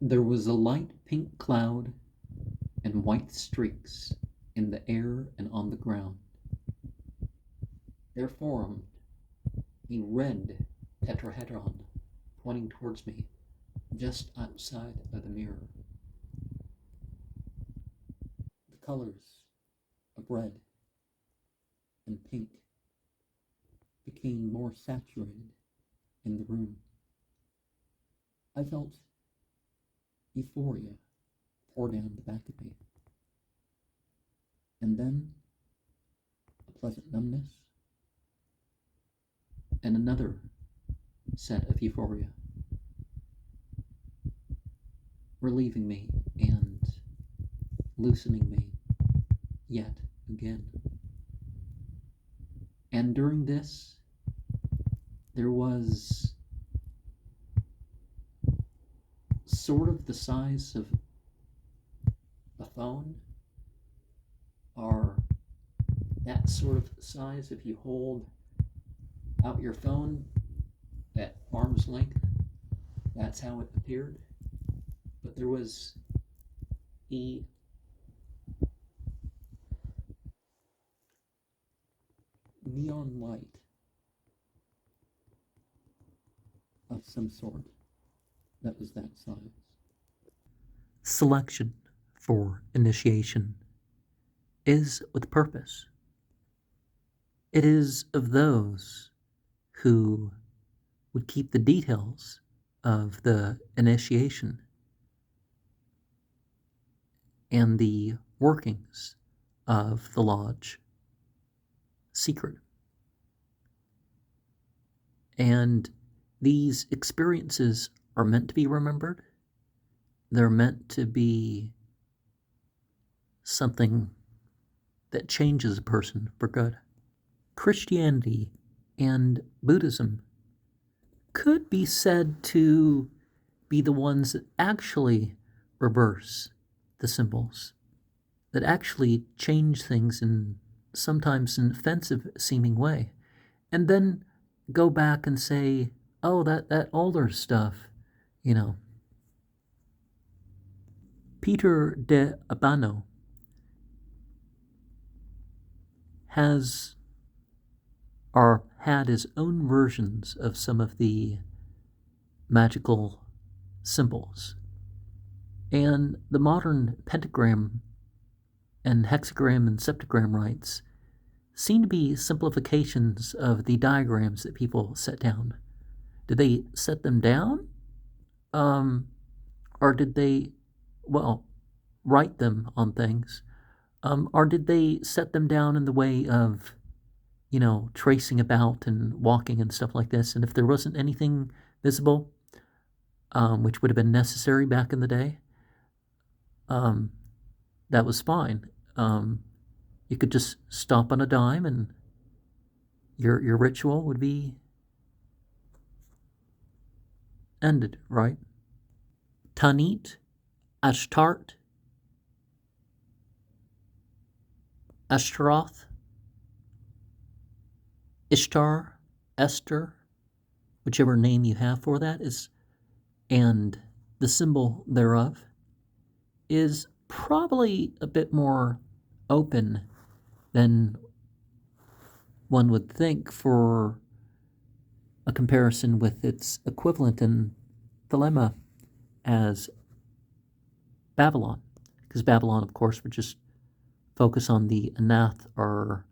There was a light pink cloud and white streaks in the air and on the ground. There formed a red tetrahedron pointing towards me just outside of the mirror. The colors of red and pink became more saturated in the room. I felt euphoria pour down the back of me, and then a pleasant numbness, and another set of euphoria, relieving me and loosening me yet again. And during this, there was sort of the size of a phone, or that sort of size if you hold out your phone at arm's length. That's how it appeared. But there was a neon light of some sort that was that size. Selection for initiation is with purpose. It is of those who would keep the details of the initiation and the workings of the lodge secret. And these experiences are meant to be remembered. They're meant to be something that changes a person for good. Christianity and Buddhism could be said to be the ones that actually reverse the symbols, that actually change things in sometimes an offensive seeming way, and then go back and say, oh, that older stuff, you know. Peter de Abano has or had his own versions of some of the magical symbols. And the modern pentagram and hexagram and septagram rites seem to be simplifications of the diagrams that people set down. Did they set them down? Or did they, write them on things? Or did they set them down in the way of, tracing about and walking and stuff like this? And if there wasn't anything visible, which would have been necessary back in the day, that was fine. You could just stop on a dime and your ritual would be ended, right? Tanit, Ashtart, Ashtaroth, Ishtar, Esther, whichever name you have for that is, and the symbol thereof is probably a bit more open than one would think for a comparison with its equivalent in Thelema as Babylon, because Babylon, of course, would just focus on the anath or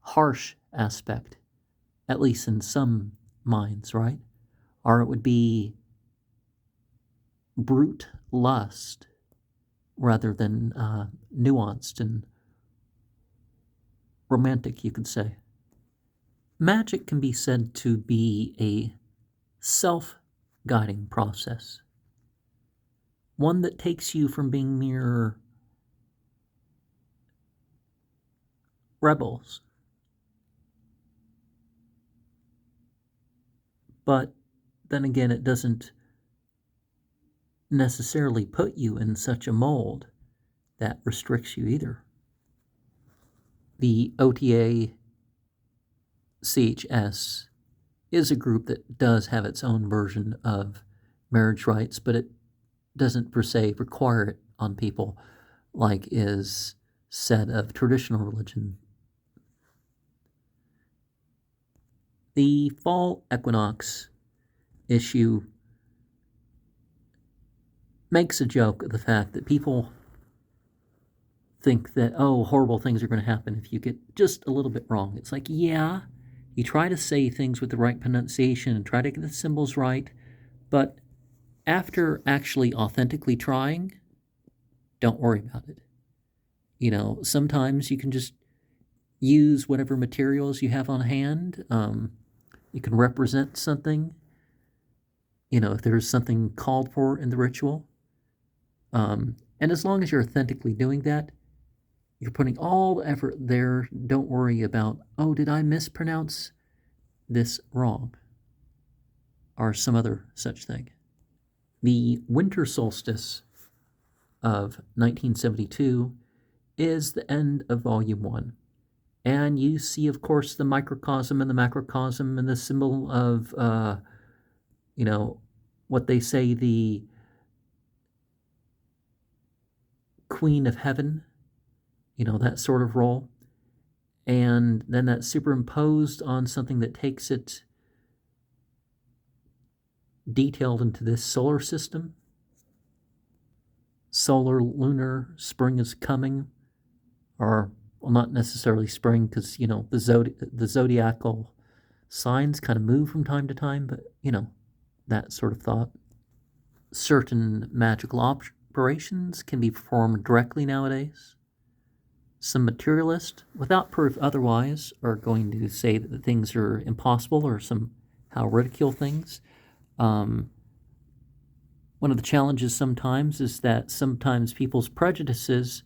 harsh aspect, at least in some minds, right? Or it would be brute lust rather than nuanced and romantic, you could say. Magic can be said to be a self-guiding process, one that takes you from being mere rebels, but then again, it doesn't necessarily put you in such a mold that restricts you either. The OTA CHS is a group that does have its own version of marriage rites, but it doesn't per se require it on people like is said of traditional religion. The fall equinox issue makes a joke of the fact that people think that, oh, horrible things are going to happen if you get just a little bit wrong. It's like, yeah, you try to say things with the right pronunciation and try to get the symbols right, but after actually authentically trying, don't worry about it. Sometimes you can just use whatever materials you have on hand. You can represent something, if there's something called for in the ritual. And as long as you're authentically doing that, you're putting all the effort there. Don't worry about, oh, did I mispronounce this wrong? Or some other such thing. The winter solstice of 1972 is the end of Volume 1. And you see, of course, the microcosm and the macrocosm and the symbol of, what they say the Queen of Heaven, that sort of role. And then that's superimposed on something that takes it detailed into this solar system. Solar, lunar, spring is coming. Or, well, not necessarily spring, because, the zodiacal signs kind of move from time to time, but, that sort of thought. Certain magical operations can be performed directly nowadays. Some materialists, without proof otherwise, are going to say that things are impossible or somehow ridicule things. One of the challenges sometimes is that sometimes people's prejudices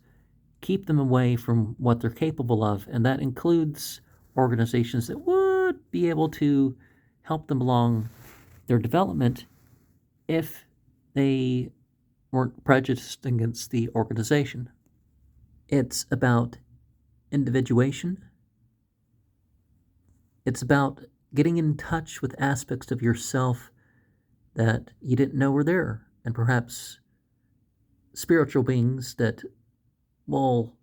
keep them away from what they're capable of, and that includes organizations that would be able to help them along their development if they weren't prejudiced against the organization. It's about individuation. It's about getting in touch with aspects of yourself that you didn't know were there, and perhaps spiritual beings that will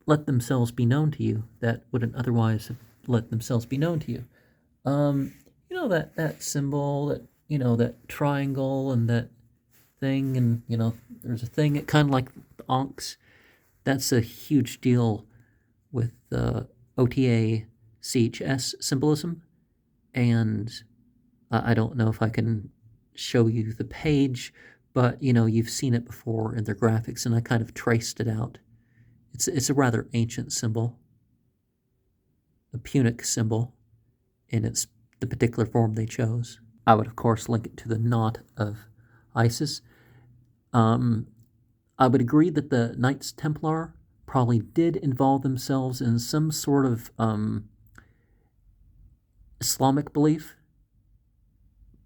let themselves be known to you that wouldn't otherwise have let themselves be known to you. That symbol, that triangle and that thing, and, there's a thing, it kind of like the onks. That's a huge deal with OTA CHS symbolism, and I don't know if I can show you the page, but, you've seen it before in their graphics, and I kind of traced it out. It's a rather ancient symbol, a Punic symbol, in the particular form they chose. I would, of course, link it to the knot of Isis. I would agree that the Knights Templar probably did involve themselves in some sort of Islamic belief,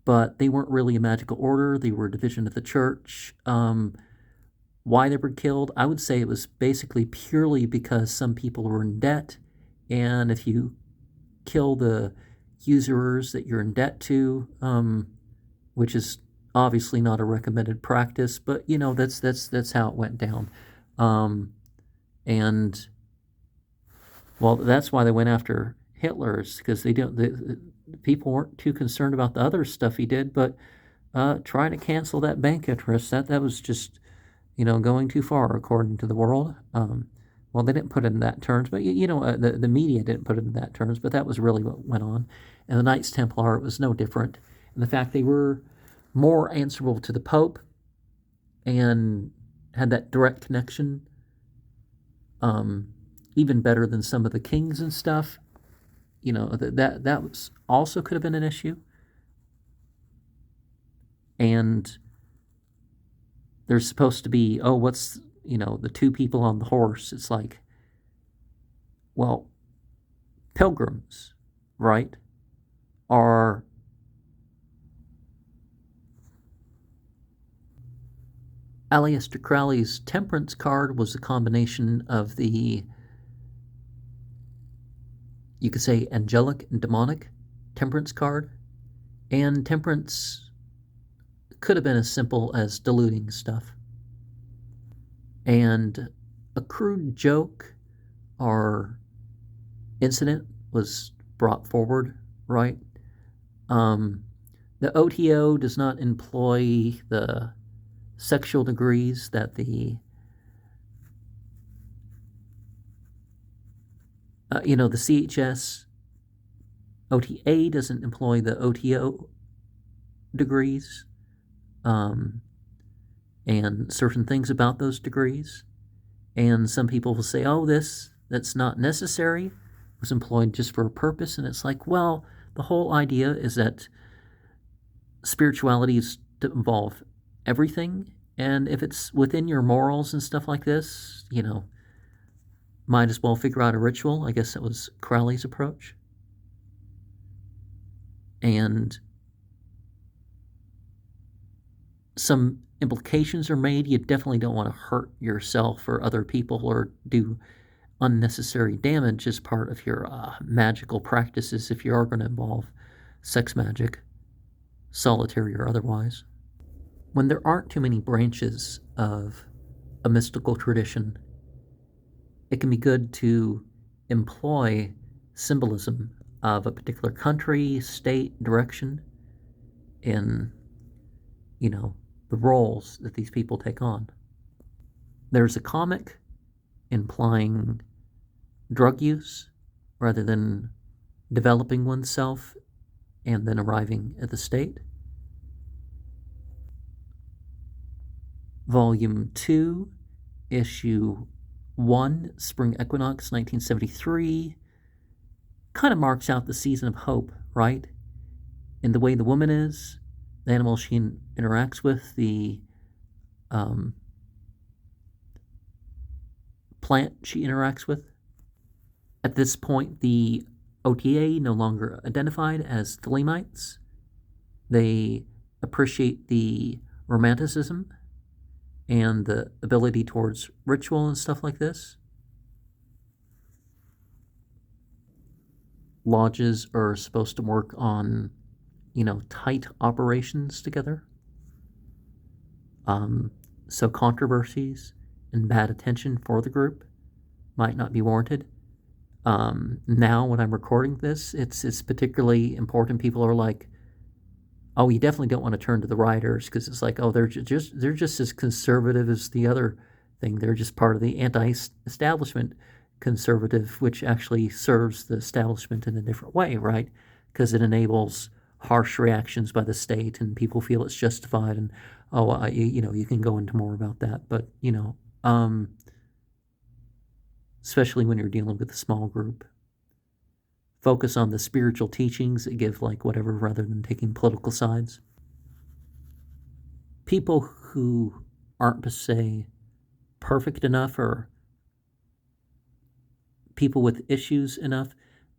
but they weren't really a magical order. They were a division of the church. Why they were killed, I would say it was basically purely because some people were in debt, and if you kill the usurers that you're in debt to, which is obviously not a recommended practice, but that's how it went down. And well, that's why they went after Hitler's, because the people weren't too concerned about the other stuff he did, but trying to cancel that bank interest, that was just going too far according to the world. Well, they didn't put it in that terms, but the media didn't put it in that terms, but that was really what went on. And the Knights Templar, it was no different. And the fact they were more answerable to the Pope and had that direct connection, even better than some of the kings and stuff, that was also could have been an issue. And there's supposed to be, what's, the two people on the horse. It's like, well, pilgrims, right, are Aleister Crowley's temperance card was a combination of the, you could say, angelic and demonic temperance card. And temperance could have been as simple as diluting stuff. And a crude joke or incident was brought forward, right? The OTO does not employ the sexual degrees that the the CHS OTA doesn't employ the OTO degrees, and certain things about those degrees. And some people will say, oh, that's not necessary. It was employed just for a purpose. And it's like, well, the whole idea is that spirituality is to involve everything. And if it's within your morals and stuff like this, might as well figure out a ritual. I guess that was Crowley's approach. And some implications are made. You definitely don't want to hurt yourself or other people or do unnecessary damage as part of your magical practices if you are going to involve sex magic, solitary or otherwise. When there aren't too many branches of a mystical tradition, it can be good to employ symbolism of a particular country, state, direction in, the roles that these people take on. There's a comic implying drug use rather than developing oneself and then arriving at the state. Volume 2, Issue 1, Spring Equinox, 1973, kind of marks out the season of hope, right? In the way the woman is, the animal she interacts with, the plant she interacts with. At this point, the OTA no longer identified as Thelemites. They appreciate the romanticism and the ability towards ritual and stuff like this. Lodges are supposed to work on, tight operations together. So controversies and bad attention for the group might not be warranted. Now, when I'm recording this, it's particularly important. People are like, oh, you definitely don't want to turn to the writers because it's like, oh, they're just as conservative as the other thing. They're just part of the anti-establishment conservative, which actually serves the establishment in a different way, right? Because it enables harsh reactions by the state, and people feel it's justified. And you can go into more about that, but especially when you're dealing with a small group. Focus on the spiritual teachings that give whatever rather than taking political sides. People who aren't, per se, perfect enough or people with issues enough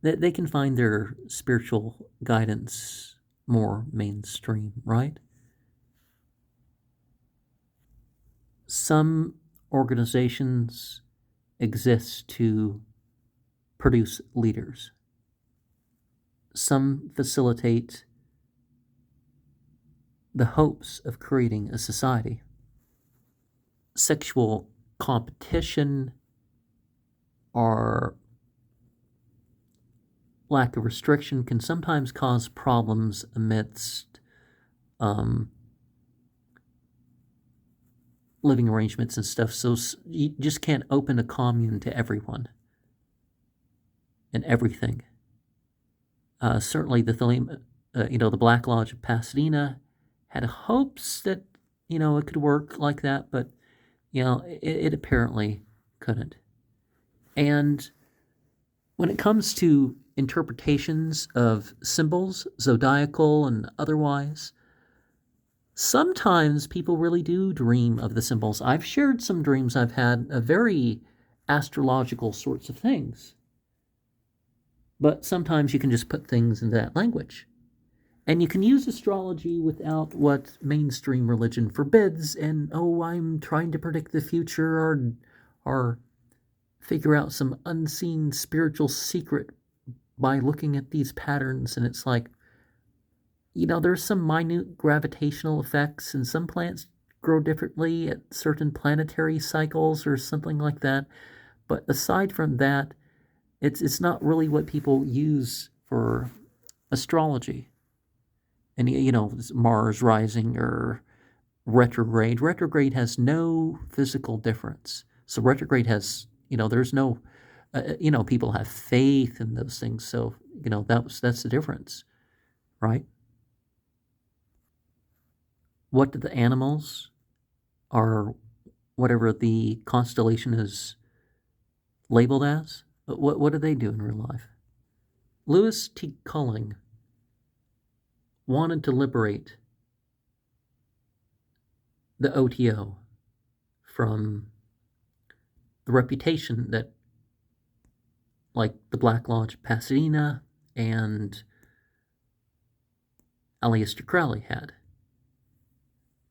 that they can find their spiritual guidance more mainstream, right? Some organizations exist to produce leaders. Some facilitate the hopes of creating a society. Sexual competition or lack of restriction can sometimes cause problems amidst living arrangements and stuff. So you just can't open a commune to everyone and everything. Certainly the Black Lodge of Pasadena had hopes that, it could work like that, but, it apparently couldn't. And when it comes to interpretations of symbols, zodiacal and otherwise, sometimes people really do dream of the symbols. I've shared some dreams I've had of very astrological sorts of things. But sometimes you can just put things into that language. And you can use astrology without what mainstream religion forbids, and, I'm trying to predict the future or figure out some unseen spiritual secret by looking at these patterns. And it's like, there's some minute gravitational effects, and some plants grow differently at certain planetary cycles or something like that. But aside from that, it's not really what people use for astrology. And Mars rising or retrograde. Retrograde has no physical difference. So retrograde has, there's no, people have faith in those things. So that's the difference, right? What do the animals or whatever the constellation is labeled as? What do they do in real life? Lewis T. Culling wanted to liberate the OTO from the reputation that, like the Black Lodge of Pasadena and Aleister Crowley had.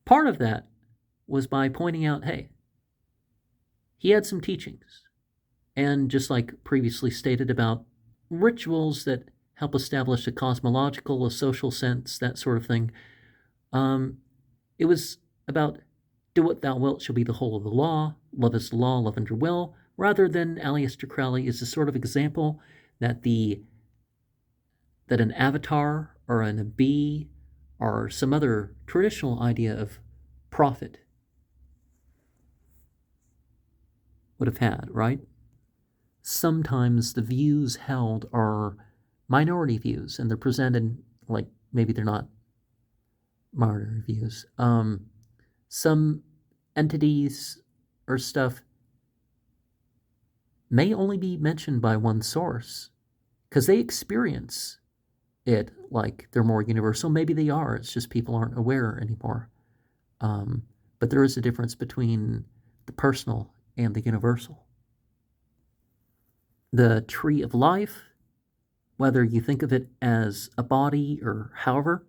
Part of that was by pointing out, hey, he had some teachings. And just like previously stated about rituals that help establish a cosmological, a social sense, that sort of thing, it was about do what thou wilt shall be the whole of the law, love is the law, love under will, rather than Aleister Crowley is the sort of example that an avatar or an Nabi or some other traditional idea of prophet would have had, right? Sometimes the views held are minority views, and they're presented like maybe they're not minority views. Some entities or stuff may only be mentioned by one source because they experience it like they're more universal. Maybe they are. It's just people aren't aware anymore. But there is a difference between the personal and the universal. The tree of life, whether you think of it as a body or however,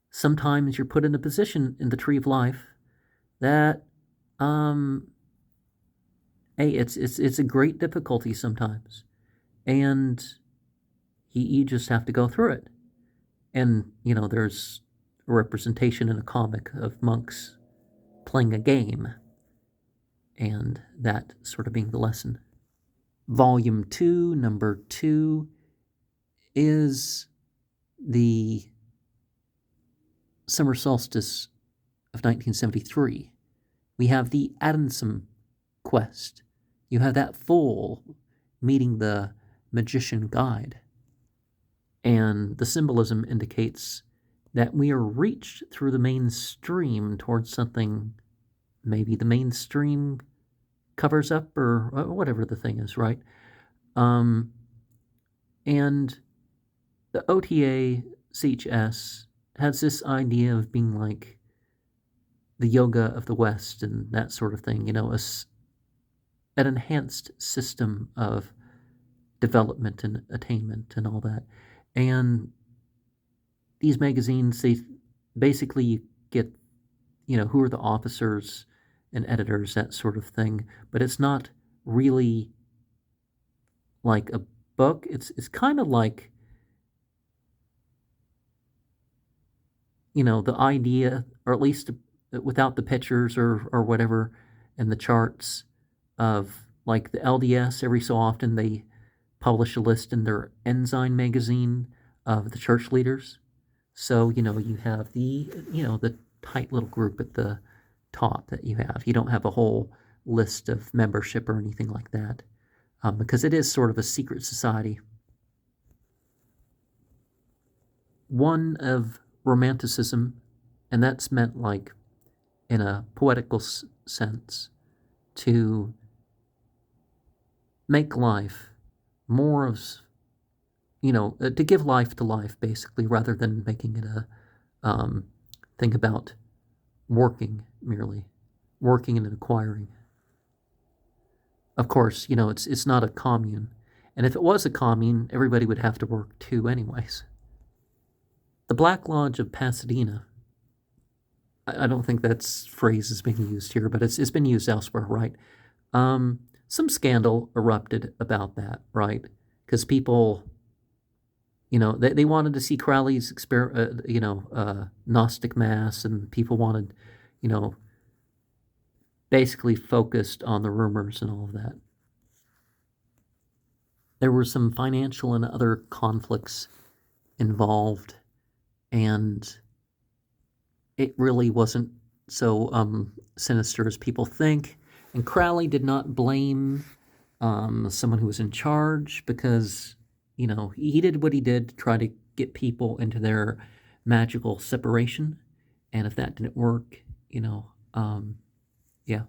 sometimes you're put in a position in the tree of life that, hey, it's a great difficulty sometimes, and you just have to go through it. And there's a representation in a comic of monks playing a game, and that sort of being the lesson. Volume 2, number 2, is the summer solstice of 1973. We have the Adamson quest. You have that fool meeting the magician guide. And the symbolism indicates that we are reached through the mainstream towards something maybe the mainstream covers up or whatever the thing is, right? And the OTA CHS has this idea of being like the yoga of the West and that sort of thing, an enhanced system of development and attainment and all that. And these magazines, they basically get, who are the officers and editors, that sort of thing. But it's not really like a book. It's kind of like, the idea, or at least without the pictures or whatever and the charts of like the LDS. Every so often they publish a list in their Ensign magazine of the church leaders. So, you have the tight little group at the top that you have. You don't have a whole list of membership or anything like that, because it is sort of a secret society. One of romanticism, and that's meant like in a poetical sense, to make life more of, to give life to life, basically, rather than making it a thing about working merely, working and acquiring. Of course, it's not a commune. And if it was a commune, everybody would have to work too anyways. The Black Lodge of Pasadena, I don't think that phrase is being used here, but it's been used elsewhere, right? Some scandal erupted about that, right? Because people They wanted to see Crowley's Gnostic Mass, and people wanted, you know, basically focused on the rumors and all of that. There were some financial and other conflicts involved, and it really wasn't so sinister as people think. And Crowley did not blame someone who was in charge, because he did what he did to try to get people into their magical separation, and if that didn't work, yeah,